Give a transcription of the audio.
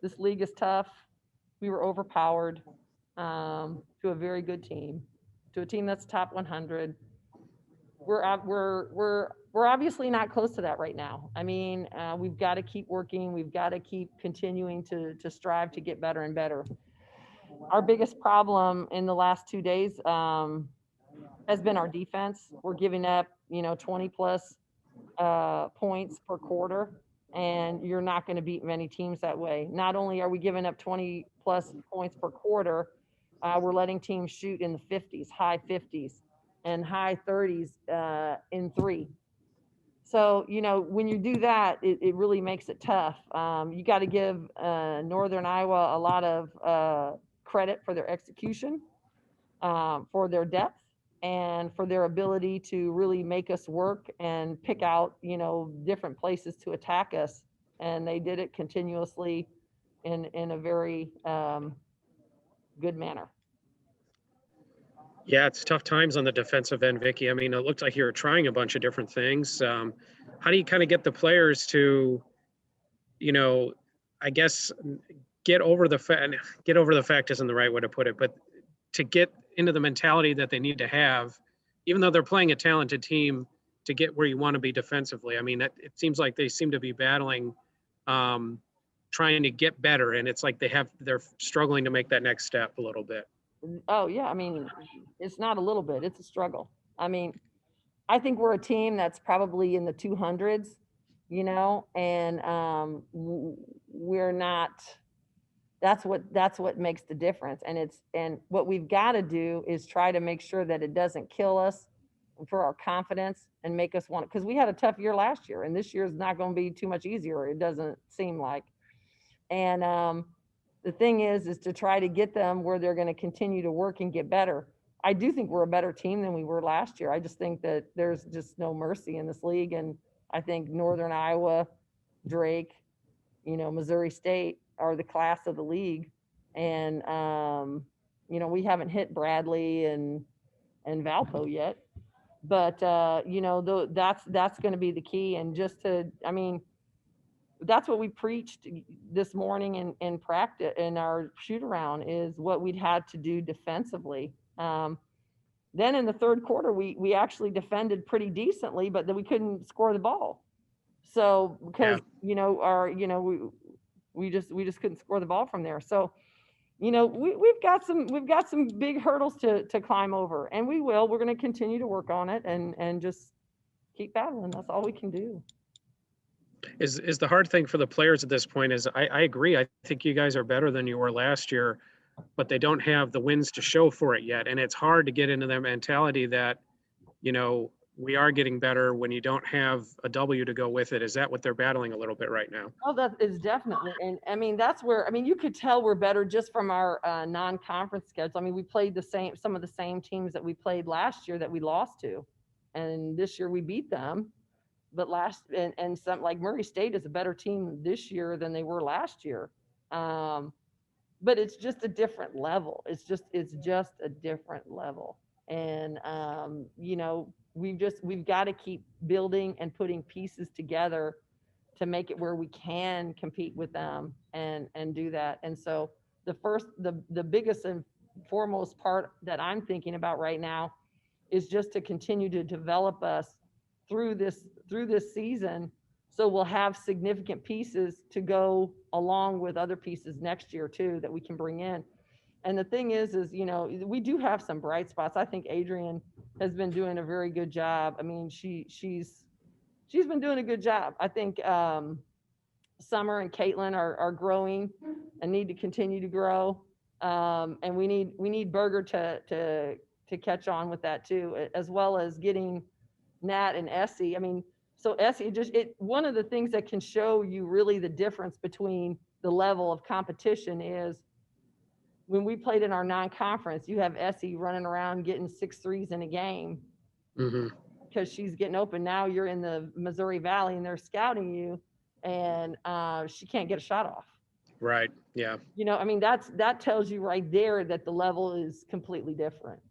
This league is tough. We were overpowered to a very good team, to a team that's top 100. We're obviously not close to that right now. I mean, we've got to keep working. We've got to keep continuing to strive to get better and better. Our biggest problem in the last 2 days has been our defense. We're giving up, 20 plus points per quarter, and you're not going to beat many teams that way. Not only are we giving up 20 plus points per quarter, we're letting teams shoot in the 50s, high 50s, and high 30s in three. So, when you do that, it really makes it tough. You got to give Northern Iowa a lot of credit for their execution, for their depth, and for their ability to really make us work and pick out, different places to attack us. And they did it continuously in a very good manner. Yeah, it's tough times on the defensive end, Vicki. I mean, it looked like you were trying a bunch of different things. How do you kind of get the players to, you know, I guess get over the fact isn't the right way to put it, but to get into the mentality that they need to have, even though they're playing a talented team, to get where you want to be defensively. I mean, it seems like they seem to be battling, trying to get better, and it's like they're struggling to make that next step a little bit. Oh yeah, I mean, it's not a little bit; it's a struggle. I mean, I think we're a team that's probably in the 200s, and we're not. That's what makes the difference, and what we've got to do is try to make sure that it doesn't kill us for our confidence and make us want it, because we had a tough year last year, and this year is not going to be too much easier. It doesn't seem like, and the thing is to try to get them where they're going to continue to work and get better. I do think we're a better team than we were last year. I just think that there's just no mercy in this league. And I think Northern Iowa, Drake, Missouri State are the class of the league. And, we haven't hit Bradley and Valpo yet. But, that's going to be the key. And that's what we preached this morning in practice in our shoot around, is what we'd had to do defensively. Then in the third quarter, we actually defended pretty decently, but then we couldn't score the ball. So because we just couldn't score the ball from there. So we've got some big hurdles to climb over, and we're going to continue to work on it and just keep battling. That's all we can do. Is the hard thing for the players at this point is I agree. I think you guys are better than you were last year, but they don't have the wins to show for it yet. And it's hard to get into their mentality that, we are getting better when you don't have a W to go with it. Is that what they're battling a little bit right now? Oh, that is definitely. And I mean, that's where, you could tell we're better just from our non-conference schedule. I mean, we played some of the same teams that we played last year that we lost to. And this year we beat them. But and some, like Murray State, is a better team this year than they were last year. But it's just a different level. It's just a different level. And we've got to keep building and putting pieces together to make it where we can compete with them and do that. And so the biggest and foremost part that I'm thinking about right now is just to continue to develop us through this season, so we'll have significant pieces to go along with other pieces next year too that we can bring in. And the thing is we do have some bright spots. I think Adrian has been doing a very good job. I mean, she's been doing a good job. I think Summer and Caitlin are growing and need to continue to grow. And we need Berger to catch on with that too, as well as getting Nat and Essie. I mean, so Essie, one of the things that can show you really the difference between the level of competition is when we played in our non-conference, you have Essie running around getting 6 threes in a game because she's getting open. Now you're in the Missouri Valley and they're scouting you, and she can't get a shot off. Right. Yeah. That tells you right there that the level is completely different.